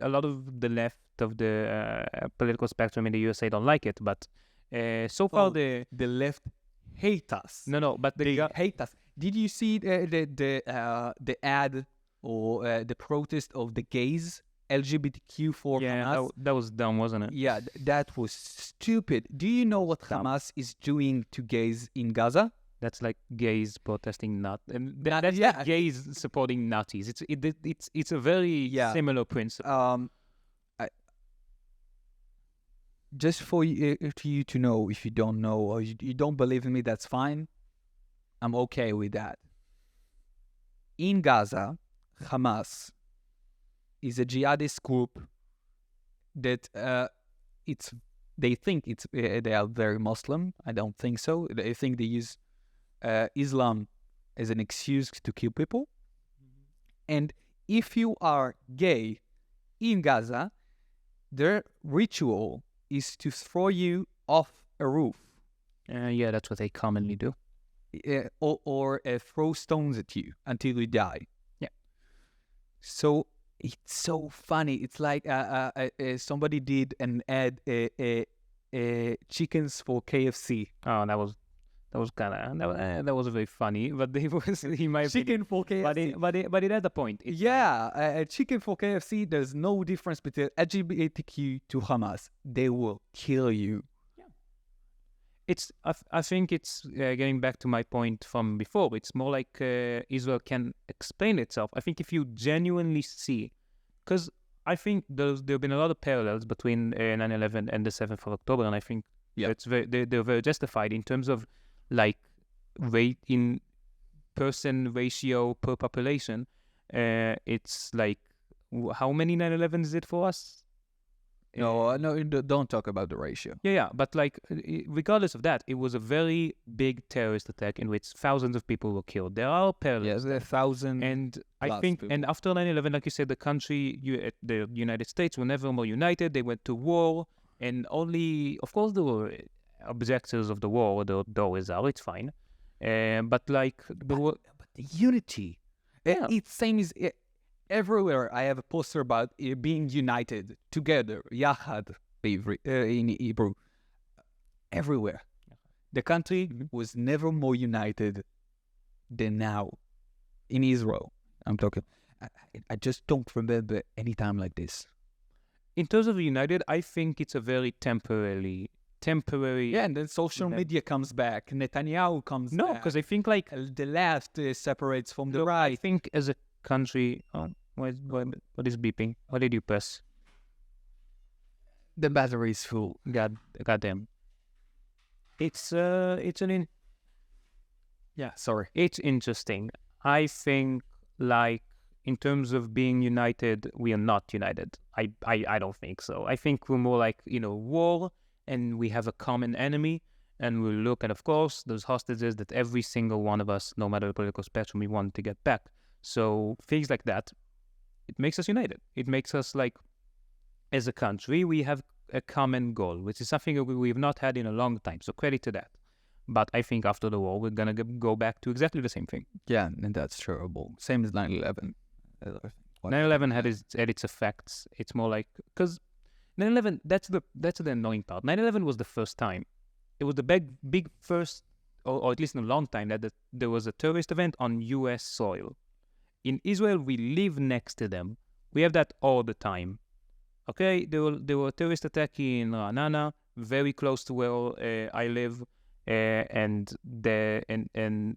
a lot of the left of the political spectrum in the USA don't like it, but so far the left hate us. no, but They hate us. Did you see the ad or the protest of the gays, LGBTQ for Hamas? that was dumb, wasn't it? Yeah, that was stupid. Do you know what Hamas is doing to gays in Gaza? That's like gays protesting and That- that's yeah. like gays supporting Nazis. It's a very similar principle. Just for you to know, if you don't know or you don't believe in me, that's fine. I'm okay with that. In Gaza, Hamas is a jihadist group that they think they are very Muslim. I don't think so. They think they use Islam as an excuse to kill people. And if you are gay in Gaza, their ritual is to throw you off a roof Yeah, that's what they commonly do. or throw stones at you until you die. Yeah. So it's so funny. It's like somebody did an ad, chickens for KFC. Oh, that was kind of that was very funny, but he might Chicken for KFC. but it had a point. It's Yeah, chicken for KFC. There's no difference between LGBTQ to Hamas. They will kill you. I think it's getting back to my point from before. It's more like Israel can explain itself. I think if you genuinely see, because I think there have been a lot of parallels between 9/11 and the 7th of October, and I think they're very justified in terms of like rate in person ratio per population. It's like how many 9/11 is it for us? No, don't talk about the ratio. Yeah, but like regardless of that, it was a very big terrorist attack in which thousands of people were killed. There are parallels. Yes, there are 1,000. And I plus think, people. and after 9/11, like you said, the country, the United States were never more united. They went to war, and only, of course, there were objectors of the war. There always are. It's fine, but like the war. But the unity, Yeah. it's same as everywhere. I have a poster about being united together, yachad in Hebrew. Everywhere, the country was never more united than now. In Israel, I'm talking. I just don't remember any time like this. In terms of united, I think it's a very temporary. Yeah, and then social media comes back. Netanyahu comes No, back. because I think like The left separates from the look, I right. think as a country. Oh, what is beeping? What did you press? The battery is full. Goddamn. It's Sorry. it's interesting. I think like in terms of being united, we are not united. I don't think so. I think we're more like, war, and we have a common enemy, and we look at, of course, those hostages that every single one of us, no matter the political spectrum, we want to get back. So things like that, it makes us united. It makes us like, as a country, we have a common goal, which is something that we've not had in a long time. So credit to that. But I think after the war, we're going to go back to exactly the same thing. Yeah, and that's terrible. Same as 9/11. 9/11 had its effects. It's more like, because 9/11, that's the annoying part. 9/11 was the first time. It was the big first, or at least in a long time, that there was a terrorist event on U.S. soil. In Israel, we live next to them. We have that all the time. Okay, there were terrorist attack in Ra'anana, very close to where I live. And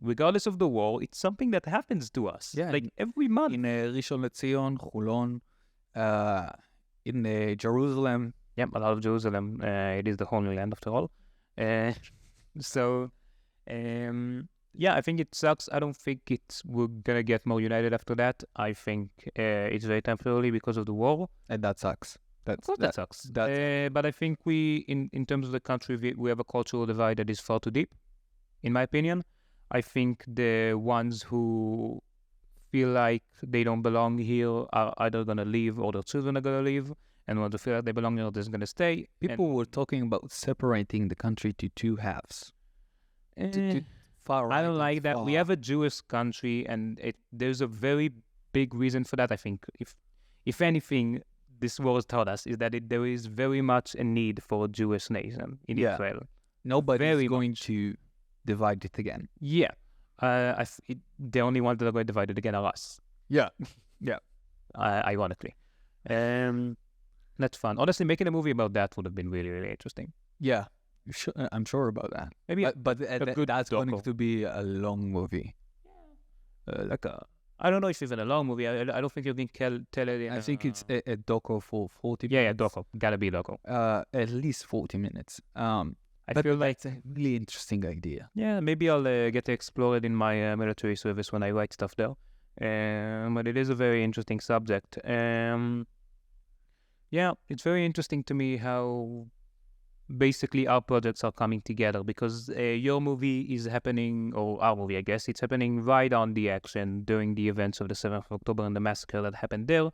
regardless of the war, it's something that happens to us. Yeah, like every month. In Rishon LeZion, Chulon, in Jerusalem. Yep, a lot of Jerusalem. It is the Holy Land after all. Yeah, I think it sucks. I don't think we're gonna get more united after that. I think it's very temporary because of the war. And that sucks. That sucks. But I think in terms of the country, we have a cultural divide that is far too deep, in my opinion. I think the ones who feel like they don't belong here are either going to leave or their children are going to leave. And ones who feel like they belong here are just going to stay. People were talking about separating the country to two halves. To far right I don't like and that. far. We have a Jewish country, and there's a very big reason for that, I think, if anything, this war has taught us is that there is very much a need for a Jewish nation in Yeah. Israel. Nobody's Very going to divide it again. Yeah. The only ones that are going to divide it again are us. Yeah. Ironically. That's fun. Honestly, making a movie about that would have been really, really interesting. Yeah. I'm sure about that. Maybe But good that's going doco. to be a long movie. I don't know if it's even a long movie. I don't think you can tell it in I think it's a doco for 40 Yeah, minutes. doco. Gotta be doco. At least 40 minutes. I But feel like, it's a really interesting idea. yeah, maybe I'll get to explore it in my military service when I write stuff there. But it is a very interesting subject. Yeah, it's very interesting to me how basically our projects are coming together, because your movie is happening, or our movie, I guess, it's happening right on the action during the events of the 7th of October and the massacre that happened there.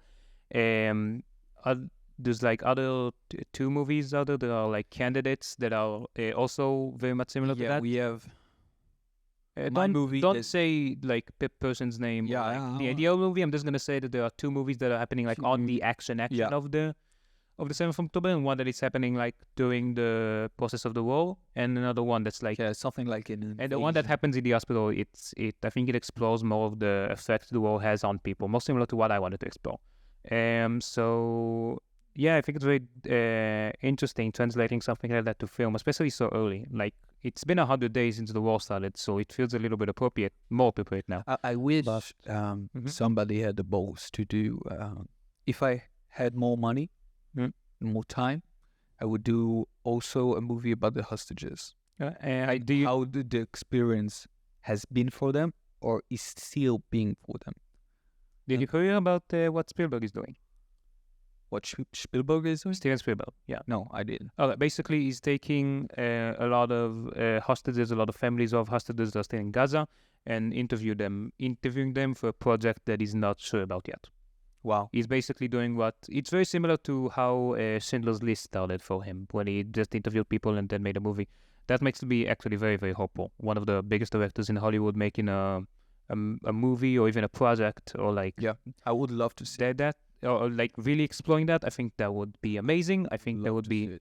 There's like other two movies out there that are like candidates that are also very much similar to Yeah, that. we have my Don't movie. don't say like person's name. Yeah, or, like, yeah, the yeah. ideal movie. I'm just gonna say that there are two movies that are happening like on the action Yeah. of the 7th of October, and one that is happening like during the process of the war, and another one that's like, Yeah, something like an and the one that invasion. happens in the hospital. I think it explores more of the effect the war has on people, more similar to what I wanted to explore. So yeah, I think it's very interesting translating something like that to film, especially so early. Like, it's been 100 days since the war started, so it feels a little bit more appropriate now. I wish But- somebody had the balls to do. If I had more money, more time, I would do also a movie about the hostages. How the experience has been for them, or is still being for them. Did you hear about what Spielberg is doing? What Spielberg is doing? Steven Spielberg, yeah. No, I didn't. Basically, he's taking a lot of hostages, a lot of families of hostages that are still in Gaza, and interviewing them for a project that he's not sure about yet. Wow. He's basically doing it's very similar to how Schindler's List started for him, when he just interviewed people and then made a movie. That makes me actually very, very hopeful. One of the biggest directors in Hollywood making a movie or even a project, or like I would love to see that, or like really exploring that. I think that would be amazing. I think that love would to be see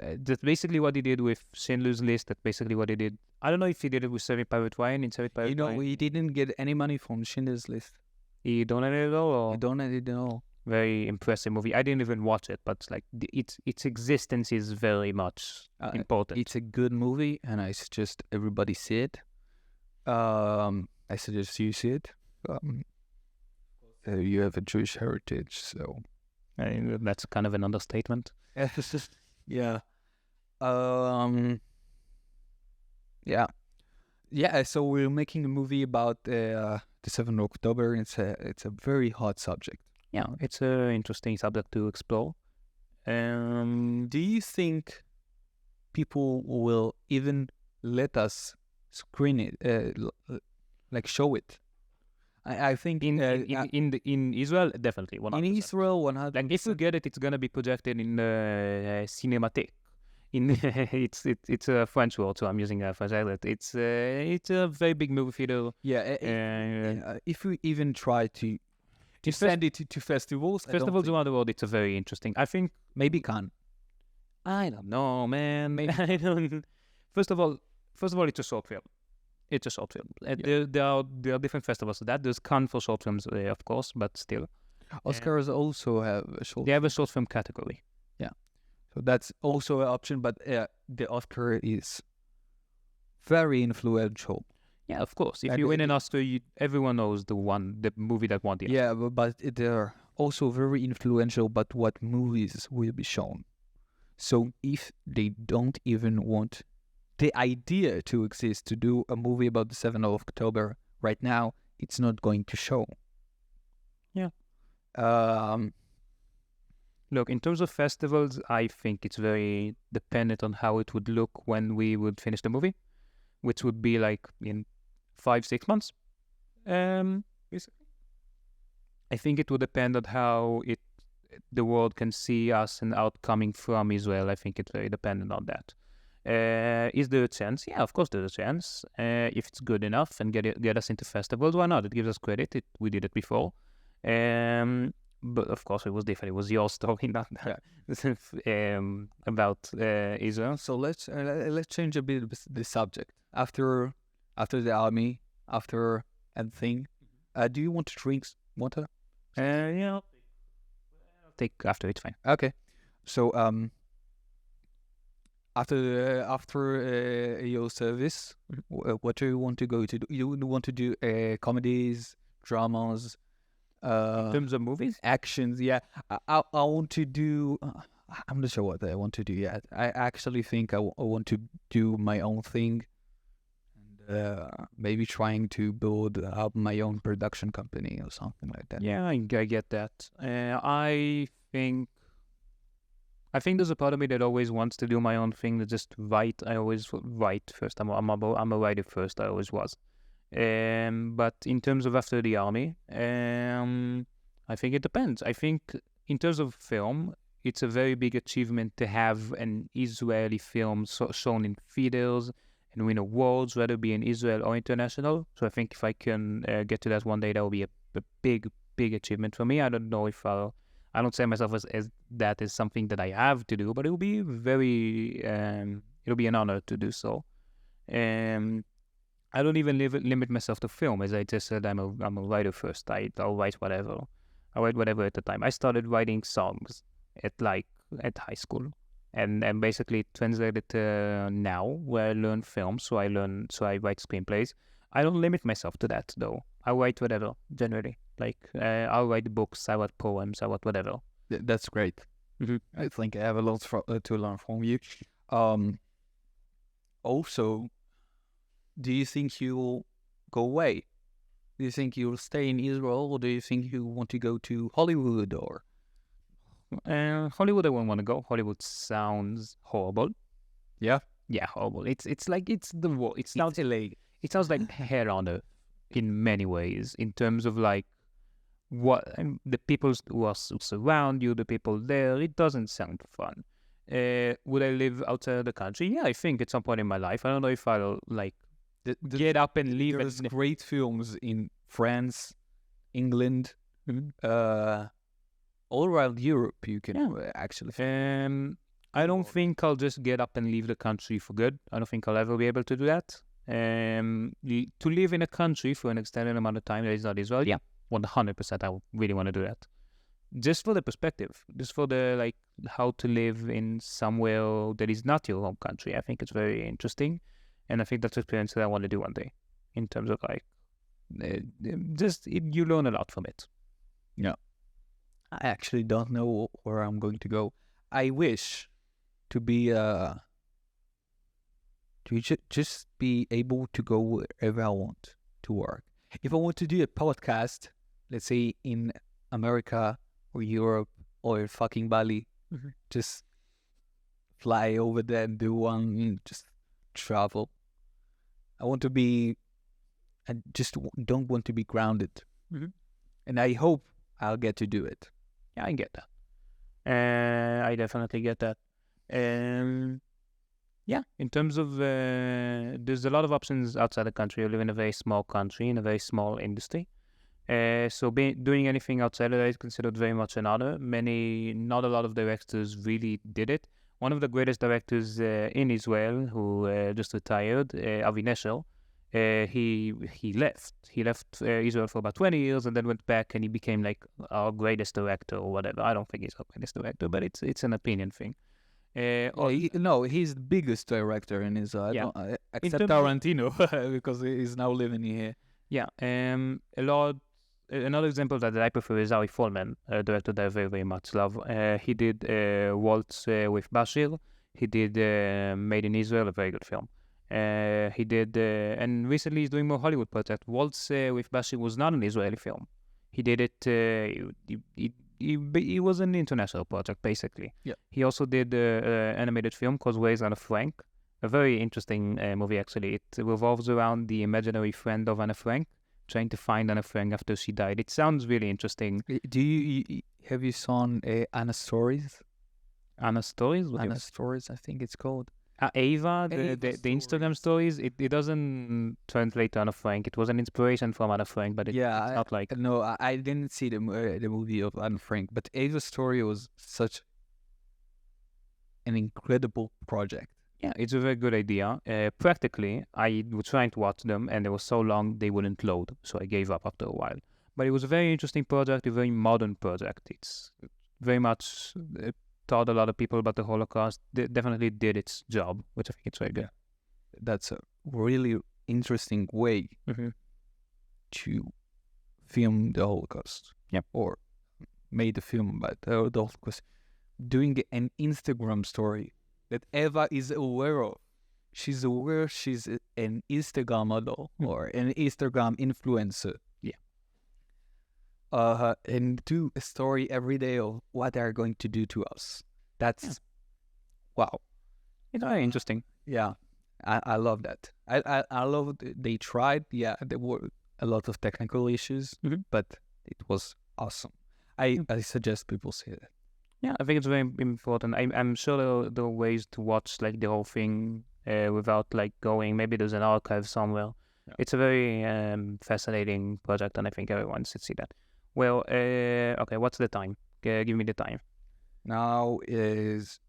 it. that's basically what he did with Schindler's List. That's basically what he did. I don't know if he did it with Saving Private Ryan. In Saving Private Ryan, we didn't get any money from Schindler's List. he donated it all. Or? We donated it all. Very impressive movie. I didn't even watch it, but like its existence is very much important. It's a good movie, and I suggest everybody see it. I suggest you see it. You have a Jewish heritage, so That's kind of an understatement. yeah. Yeah. So we're making a movie about the 7th of October. It's a very hot subject. Yeah, it's an interesting subject to explore. Do you think people will even let us screen it, like show it? I think In Israel, definitely 100%. in Israel, 100%. Like, if you get it, it's gonna be projected in the Cinémathèque. It's a French word, so I'm using a French outlet. It's a very big movie theater. If we even try to send it to festivals, Festivals around the world, it's a very interesting. I think maybe Cannes. I don't know, man. Maybe I don't. First of all, it's a short film. It's a short film. There are different festivals for that. There's Cannes for short films, of course, but still. Oscars also have a short. They have a short film category. So that's also an option, but the Oscar is very influential. Yeah, of course. If And you win an Oscar, everyone knows the movie that won the Oscar. Yeah, but they're also very influential about what movies will be shown. So if they don't even want the idea to exist to do a movie about the 7th of October right now, it's not going to show. Yeah. Look, in terms of festivals, I think it's very dependent on how it would look when we would finish the movie, which would be like in 5-6 months. Basically, I think it would depend on how the world can see us and outcoming from Israel. I think it's very dependent on that. Is there a chance? Yeah, of course there's a chance. If it's good enough and get us into festivals, why not? It gives us credit. We did it before. But of course, it was different. It was your story, not about Israel. So let's change a bit the subject. After the army, after everything, do you want to drink water? Yeah, I'll take after. It's fine. Okay. So after your service, what do you want to go to do? You want to do comedies, dramas, In terms of movies, actions? Yeah, I want to do. I'm not sure what I want to do yet. I actually think I want to do my own thing, and maybe trying to build up my own production company or something like that. yeah, I get that. I think there's a part of me that always wants to do my own thing, that just write. I always write first. I'm a writer first. I always was. But in terms of after the army, I think it depends. I think in terms of film, it's a very big achievement to have an Israeli film shown in theaters and win awards, whether it be in Israel or international. So I think if I can get to that one day, that will be a big achievement for me. I don't know if I don't say myself as that is something that I have to do, but it will be it'll be an honor to do so. I don't even limit myself to film. As I just said, I'm a writer first. I'll write whatever. I write whatever at the time. I started writing songs at high school, and basically translated to now where I learn film. So I write screenplays. I don't limit myself to that though. I write whatever generally. Like I'll write books. I write poems. I write whatever. That's great. I think I have a lot to learn from you. Also, do you think you'll go away? Do you think you'll stay in Israel, or do you think you want to go to Hollywood or? Hollywood, I won't want to go. Hollywood sounds horrible. Yeah, horrible. It's like it's the war. It sounds like hell on earth in many ways. In terms of like the people who surround you, the people there. It doesn't sound fun. Would I live outside the country? Yeah, I think at some point in my life. I don't know if I'll like get up and leave. There's great films in France, England, all around Europe. You can actually. I don't think I'll just get up and leave the country for good. I don't think I'll ever be able to do that. To live in a country for an extended amount of time that is not Israel, 100%. I really want to do that. Just for the perspective, just for the like how to live in somewhere that is not your home country. I think it's very interesting. And I think that's an experience that I want to do one day, in terms of like, you learn a lot from it. Yeah. I actually don't know where I'm going to go. I wish to be just be able to go wherever I want to work. If I want to do a podcast, let's say in America or Europe or fucking Bali, just fly over there and do one, just travel. I just don't want to be grounded. And I hope I'll get to do it. Yeah, I get that. I definitely get that. Yeah, in terms of, there's a lot of options outside the country. I live in a very small country, in a very small industry. So doing anything outside of that is considered very much an honor. Not a lot of directors really did it. One of the greatest directors in Israel, who just retired, Avi Neshel, he left. He left Israel for about 20 years and then went back, and he became like our greatest director or whatever. I don't think he's our greatest director, but it's an opinion thing. He's the biggest director in Israel, except Tarantino, because he's now living here. Yeah, another example that I prefer is Ari Folman, a director that I very, very much love. He did Waltz with Bashir. He did Made in Israel, a very good film. He did, and recently he's doing more Hollywood project. Waltz with Bashir was not an Israeli film. He did it, he was an international project, basically. Yeah. He also did an animated film called Ways Anna Frank, a very interesting movie, actually. It revolves around the imaginary friend of Anna Frank, trying to find Anna Frank after she died. It sounds really interesting. Have you seen Anna Stories? Anna Stories? Anna Stories, I think it's called. Ava, Ava the Instagram stories, it doesn't translate to Anne Frank. It was an inspiration from Anne Frank, but it's not like... No, I didn't see the movie of Anne Frank, but Ava's story was such an incredible project. Yeah, it's a very good idea. Practically, I was trying to watch them, and they were so long they wouldn't load, so I gave up after a while. But it was a very interesting project, a very modern project. It's very much taught a lot of people about the Holocaust. Definitely did its job, which I think it's very good. That's a really interesting way to film the Holocaust. Yep. Or made a film about the Holocaust. Doing an Instagram story that Eva is aware of. She's aware she's an Instagram model or an Instagram influencer. Yeah. And do a story every day of what they're going to do to us. That's wow. It's very interesting. Yeah, I love that. I love they tried. Yeah, there were a lot of technical issues, but it was awesome. I suggest people see that. Yeah, I think it's very important. I'm sure there are ways to watch like the whole thing without like going. Maybe there's an archive somewhere. Yeah. It's a very fascinating project, and I think everyone should see that. Well, okay, what's the time? Give me the time. Now is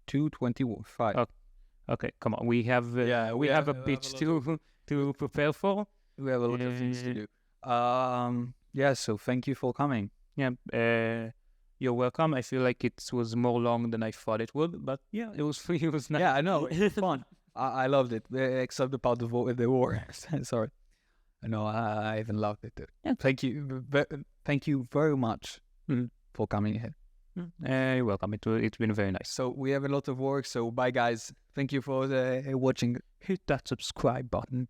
2:25. Oh, okay, come on. We have we have a pitch to prepare for. We have a lot of things to do. Yeah. So thank you for coming. Yeah. You're welcome. I feel like it was more long than I thought it would, but yeah, it was free. It was nice. Yeah, I know. It was fun. I loved it, except the part of the war. Sorry. No, I even loved it. Yeah. Thank you very much for coming here. You're welcome. It's been very nice. So we have a lot of work. So bye, guys. Thank you for watching. Hit that subscribe button.